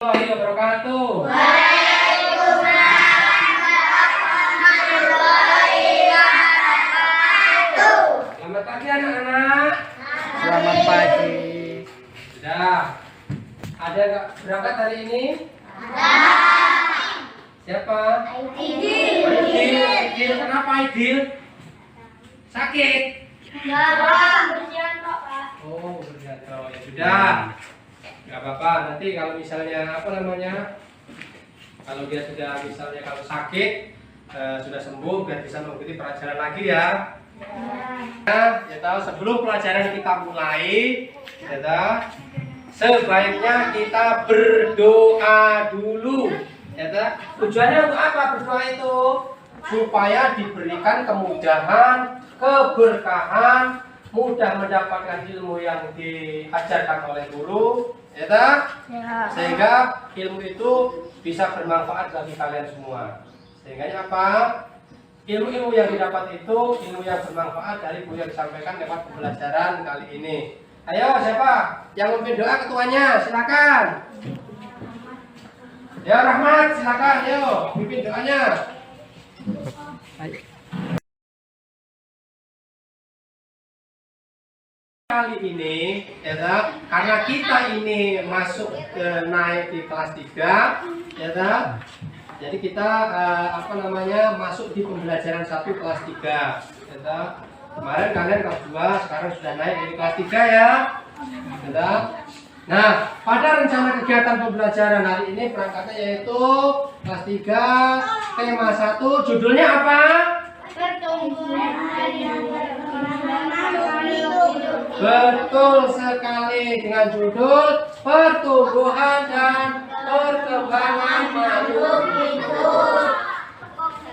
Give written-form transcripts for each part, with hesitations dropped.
Warahmatullahi wabarakatuh. Selamat pagi anak-anak. Selamat pagi. Sudah. Ada nggak berangkat hari ini? Ada. Siapa? Aidil. Aidil. Kenapa Aidil? Sakit? Enggak, bersihan kok, Pak. Oh, berjatuh. Ya sudah. Nggak apa-apa. Nanti kalau misalnya kalau dia sudah misalnya kalau sakit sudah sembuh, biar bisa mengikuti pelajaran lagi ya. Nah, ya tahu sebelum pelajaran kita mulai, ya tahu, sebaiknya kita berdoa dulu. Ya tahu. Tujuannya untuk apa berdoa itu? Supaya diberikan kemudahan, keberkahan, mudah mendapatkan ilmu yang diajarkan oleh guru, ya tahu? Sehingga ilmu itu bisa bermanfaat bagi kalian semua. Sehingga apa? Ilmu-ilmu yang didapat itu ilmu yang bermanfaat dari guru yang disampaikan lewat pembelajaran kali ini. Ayo siapa yang memimpin doa ketuanya? Silakan. Ya Rahmat, silakan. Ayo pimpin doanya. Kali ini ya tak? Karena kita ini masuk naik di kelas 3 ya tak? Jadi kita masuk di pembelajaran 1 kelas 3 ya tak? Kemarin kalian kelas 2, sekarang sudah naik di kelas 3 ya tak? Nah, pada rencana kegiatan pembelajaran hari ini berangkatnya yaitu kelas 3 tema 1, judulnya apa? Pertumbuhan yang makhluk hidup. Betul sekali, dengan judul pertumbuhan dan perkembangan makhluk hidup.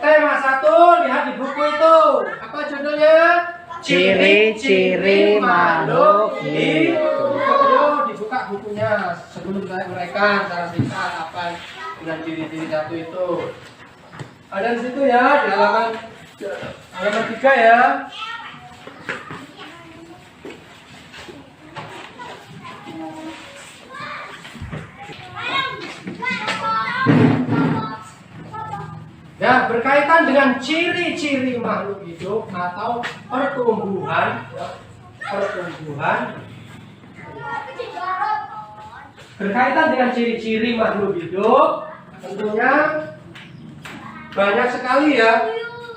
Tema 1 lihat di buku itu. Apa judulnya? Ciri-ciri makhluk hidup. Ayo dibuka bukunya sebelum saya uraikan cara singkat apa dengan ciri-ciri satu itu. Ada di situ ya, di halaman 3 ya. Ya, berkaitan dengan ciri-ciri makhluk hidup atau pertumbuhan, berkaitan dengan ciri-ciri makhluk hidup, tentunya banyak sekali ya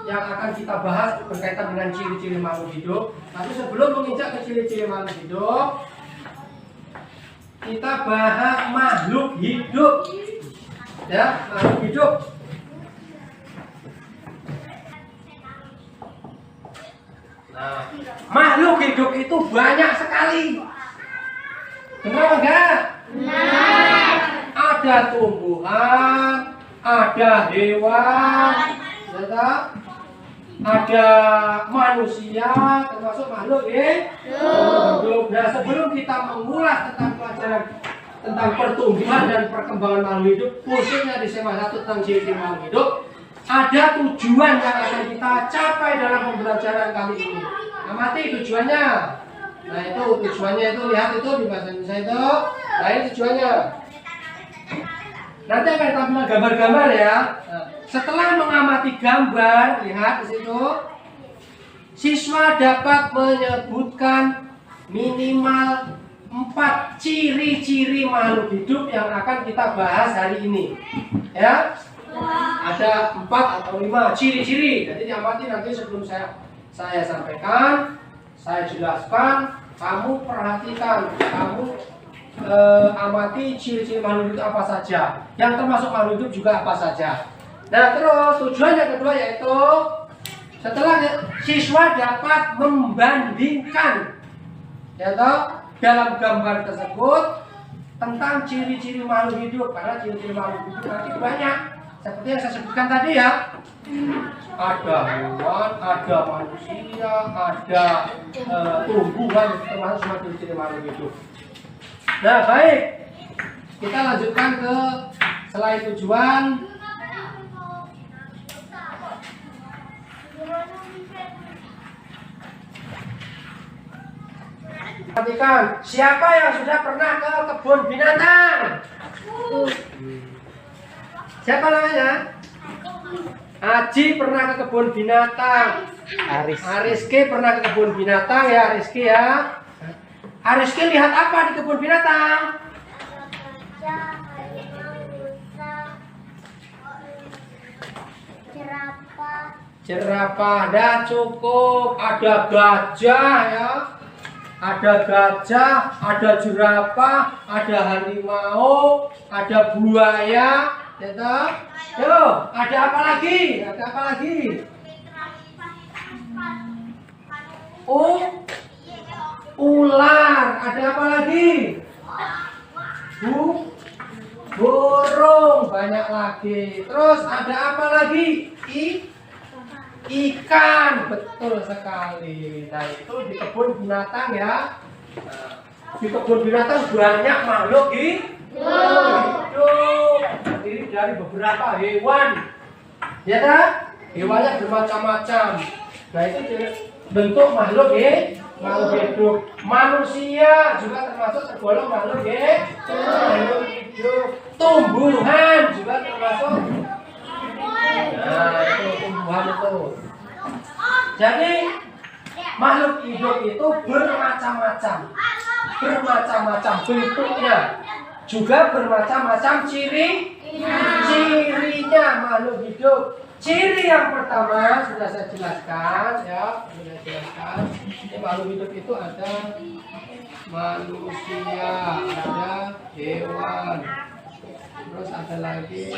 yang akan kita bahas berkaitan dengan ciri-ciri makhluk hidup. Tapi sebelum menginjak ke ciri-ciri makhluk hidup, kita bahas makhluk hidup. Ya, makhluk hidup. Nah, makhluk hidup itu banyak sekali. Benar enggak? Benar. Ada tumbuhan, ada hewan, ya, ada manusia, termasuk makhluk hidup. Nah, sebelum kita mengulas tentang pelajaran tentang pertumbuhan dan perkembangan makhluk hidup, khususnya di tema 1 tentang ciri-ciri makhluk hidup, ada tujuan yang akan kita capai dalam pembelajaran kali ini. Amati tujuannya. Nah, itu tujuannya itu lihat itu di bahasa Indonesia itu. Nah, ini tujuannya. Nanti akan tampilkan gambar-gambar ya. Nah, setelah mengamati gambar, lihat di situ. Siswa dapat menyebutkan minimal 4 ciri-ciri makhluk hidup yang akan kita bahas hari ini. Ya. Ada 4 atau 5 ciri-ciri. Jadi diamati nanti sebelum saya sampaikan, saya jelaskan, kamu perhatikan, kamu amati ciri-ciri makhluk hidup apa saja, yang termasuk makhluk hidup juga apa saja. Nah, terus tujuan yang kedua yaitu setelah siswa dapat membandingkan ya toh, dalam gambar tersebut tentang ciri-ciri makhluk hidup, karena ciri-ciri makhluk hidup nanti banyak seperti yang saya sebutkan tadi ya. Ada hewan, ada manusia, ada tumbuhan, termasuk semua ciri-ciri makhluk hidup. Nah, baik, kita lanjutkan ke selain tujuan. Perhatikan, siapa yang sudah pernah ke kebun binatang? Siapa namanya? Aji pernah ke kebun binatang. Ariski pernah ke kebun binatang ya, Ariski ya. Ariski lihat apa di kebun binatang? Jerapah, dah cukup. Ada gajah ya, ada gajah, ada jerapah, ada harimau, ada buaya, ya toh? Yo, ada apa lagi? Ada apa lagi? Oh, ular. Ada apa lagi? Burung, banyak lagi. Terus ada apa lagi? Ikan, betul sekali. Nah itu di kebun binatang ya. Di kebun binatang banyak makhluk hidup. Terdiri dari beberapa hewan. Ya kan? Hewannya bermacam-macam. Nah itu bentuk makhluk hidup. Manusia juga termasuk tergolong makhluk hidup. Tumbuhan juga termasuk. Nah itu tumbuhan itu. Jadi makhluk hidup itu bermacam-macam bentuknya, juga bermacam-macam cirinya makhluk hidup. Ciri yang pertama sudah saya jelaskan ya, Ini makhluk hidup itu ada manusia, ada hewan, terus ada lagi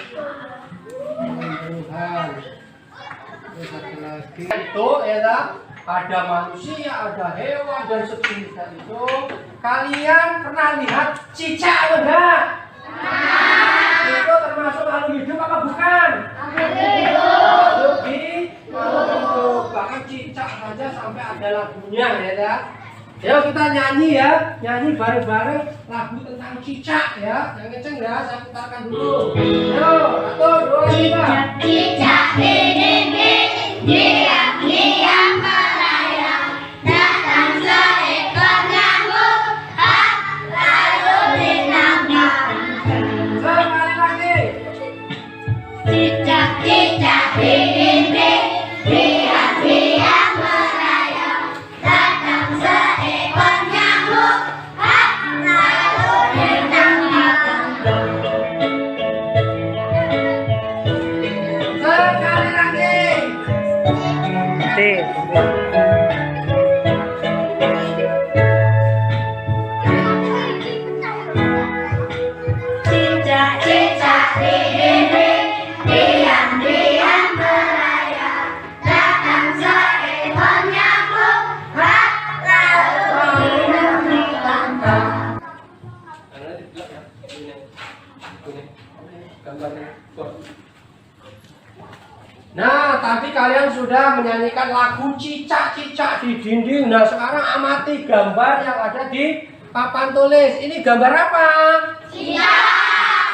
tumbuhan, terus ada lagi itu ya, ada manusia, ada hewan dan sejenisnya itu. Kalian pernah lihat cicak enggak? Itu termasuk makhluk hidup apa bukan? Makhluk hidup. Bahkan cicak saja sampai ada lagunya ya. Yuk kita nyanyi ya, nyanyi bareng-bareng lagu tentang cicak ya. Yang kenceng ya, saya putarkan dulu. Yuk, 1, 2, 3. Cicak ini diam-diam merayap, datang seekor nyamuk, lalu ditangkap. Sekali lagi. Cicak ini diam-diam merayap, datang seekor nyamuk, lalu ditangkap. Sekali lagi. Cicak ini diam-diam merayap, datang seekor nyamuk, lalu ditangkap. Nah, tadi kalian sudah menyanyikan lagu cicak-cicak di dinding. Nah, sekarang amati gambar yang ada di papan tulis. Ini gambar apa? Cicak.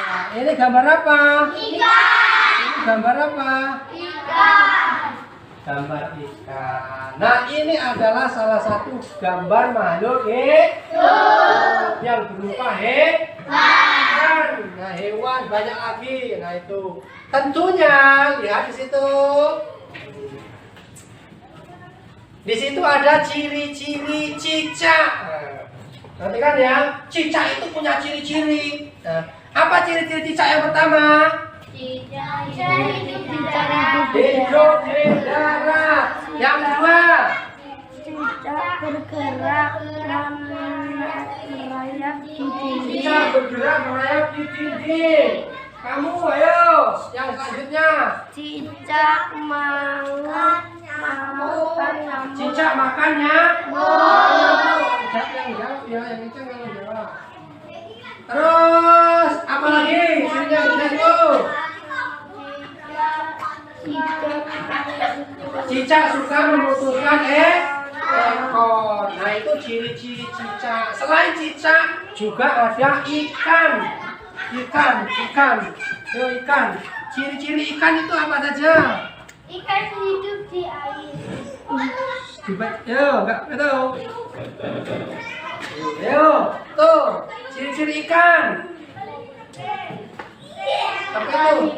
Nah, ini gambar apa? Ikan. Ini gambar apa? Ikan. Gambar ikan. Nah, ini adalah salah satu gambar makhluk hidup yang berupa hewan. Nah, hewan banyak lagi. Nah, itu tentunya lihat di situ. Di situ ada ciri-ciri cicak. Nanti kan ya, cicak itu punya ciri-ciri. Nah, apa ciri-ciri cicak yang pertama? Cicak hidup di darat. Hidup di darat. Yang kedua, Cicak bergerak merayap di dinding. cicak bergerak merayap di dinding. Kamu ayo, yang selanjutnya. Cicak makan nyamuk. Cicak makannya. Cicak yang jawab ya, yang kenceng yang jawab. Terus apa lagi? Cirinya itu. Cicak suka memutuskan ekor. Nah itu ciri-ciri cicak. Selain cicak juga ada ikan. Yo ikan. Ciri-ciri ikan itu apa saja? Ikan hidup di air. Yo, enggak tahu. Yo, tuh ciri-ciri ikan. Apa itu?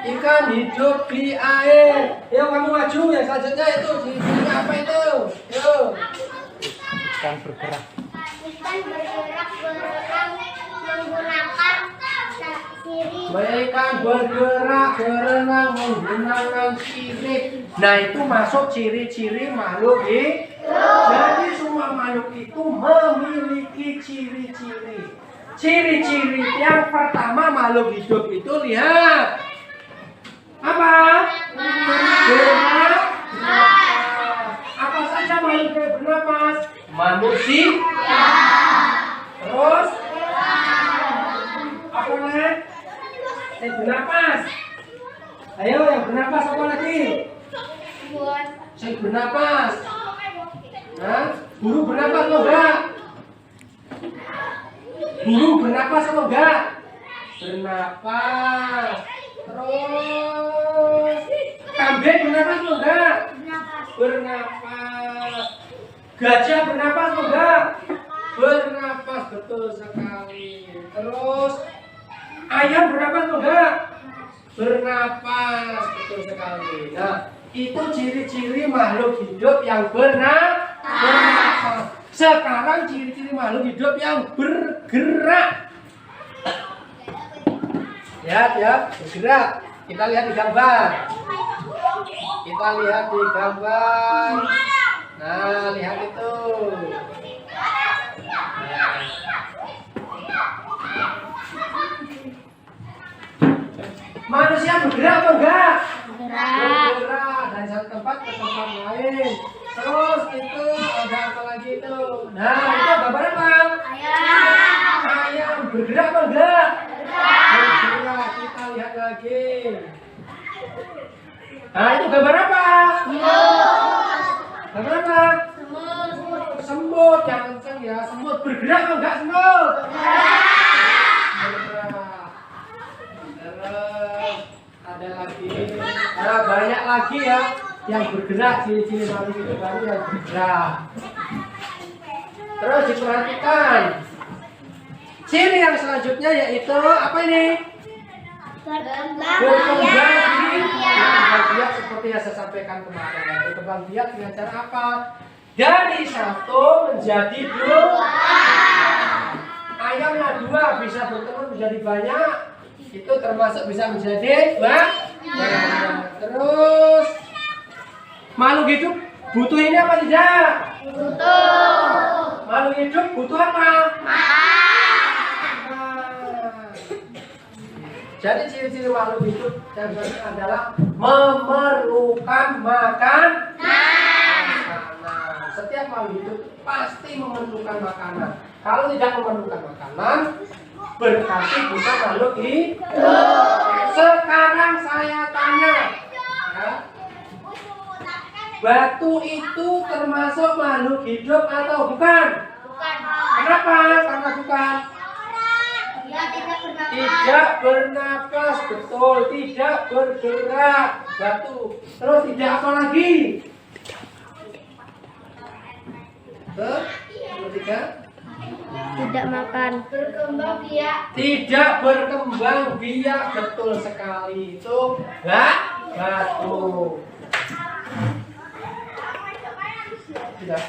Ikan hidup di air. Yuk kamu maju, yang selanjutnya itu ciri-cirinya apa itu? Yuk. Ikan bergerak. Ikan bergerak berenang menggunakan sirip. Ikan bergerak berenang menggunakan sirip. Nah itu masuk ciri-ciri makhluk hidup. Jadi semua makhluk itu memiliki ciri-ciri. Ciri-ciri yang pertama makhluk hidup itu lihat apa? Bernapas. Apa saja makhluk yang bernapas? Manusia. Terus apa lagi? Yang bernapas. Ayo yang bernapas apa lagi? Saya bernapas. Hah? Burung bernapas atau enggak? Burung bernapas atau enggak? Bernapas. Terus kambing bernapas atau enggak? Bernapas. Gajah bernapas atau enggak? Bernapas, betul sekali. Terus ayam bernapas atau enggak? Bernapas, betul sekali. Nah, itu ciri-ciri makhluk hidup yang bernapas. Sekarang ciri-ciri makhluk hidup yang bergerak. Lihat ya, bergerak. Kita lihat di gambar. Kita lihat di gambar. Nah, lihat itu. Manusia bergerak atau enggak? Bergerak dari satu tempat ke tempat lain. Terus itu ada apa lagi itu? Nah, itu gambar apa? Ayam bergerak atau enggak? Bergerak. Kita lihat lagi. Nah, itu gambar apa? Gambar apa? Semut. Yang kencang ya. Semut bergerak atau enggak semut? Bergerak. Terus ada lagi. Nah, banyak lagi ya yang bergerak, ciri-ciri makhluk hidup baru yang bergerak. Terus diperhatikan. Ciri yang selanjutnya yaitu apa ini? Berkembang biak seperti yang saya sampaikan kemarin. Berkembang biak dengan cara apa? Dari satu menjadi dua. Ayamnya dua bisa bertelur menjadi banyak. Itu termasuk bisa menjadi banyak. Terus makhluk hidup butuh ini apa tidak? Butuh. Makhluk hidup butuh apa? Jadi ciri-ciri makhluk hidup yang selanjutnya adalah memerlukan makanan. Setiap makhluk hidup pasti memerlukan makanan. Kalau tidak memerlukan makanan, berarti bukan makhluk hidup. Sekarang saya tanya, ya, batu itu termasuk makhluk hidup atau bukan? Kenapa? Karena bukan. Tidak bernapas, betul. Tidak bergerak, batu. Terus tidak apa lagi? Ketiga. Tidak makan. Berkembang biak. Tidak berkembang biak, betul sekali. Itu batu. Tidak.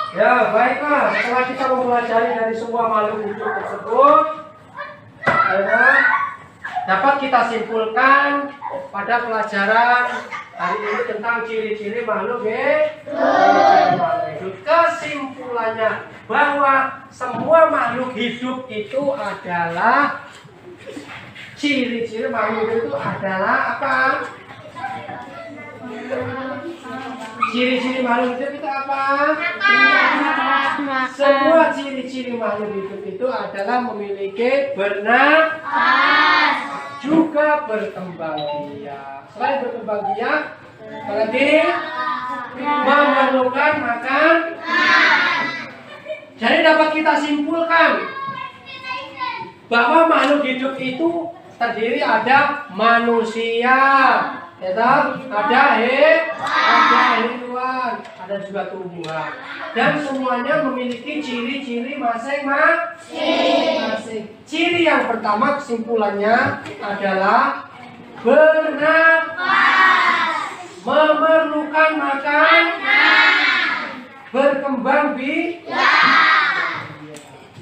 Ya, baiklah. Setelah kita mempelajari dari semua makhluk hidup tersebut, ya, dapat kita simpulkan pada pelajaran hari ini tentang ciri-ciri makhluk hidup. Kesimpulannya bahwa semua makhluk hidup itu adalah ciri-ciri makhluk hidup itu adalah apa? Ciri-ciri makhluk hidup itu apa? Semua ciri-ciri makhluk hidup itu adalah memiliki bernapas, juga berkembang biak. Selain berkembang biak, apalagi memerlukan makan. Jadi dapat kita simpulkan bahwa makhluk hidup itu terdiri ada manusia, ya, ada hewan, ada juga tumbuhan. Dan semuanya memiliki ciri-ciri masing-masing. Ciri yang pertama kesimpulannya adalah bernapas, memerlukan makan, berkembang biak,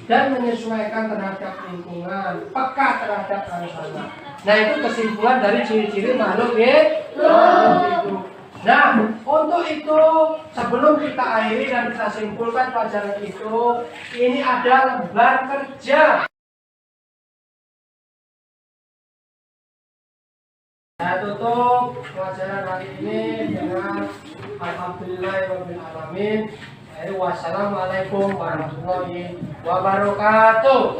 dan menyesuaikan terhadap lingkungan, peka terhadap anak-anak. Nah, itu kesimpulan dari ciri-ciri makhluk hidup. Nah, untuk itu sebelum kita akhiri dan kita simpulkan pelajaran itu, ini ada lembar kerja. Saya tutup pelajaran hari ini dengan alhamdulillahirabbil alamin. Wassalamualaikum warahmatullahi wabarakatuh.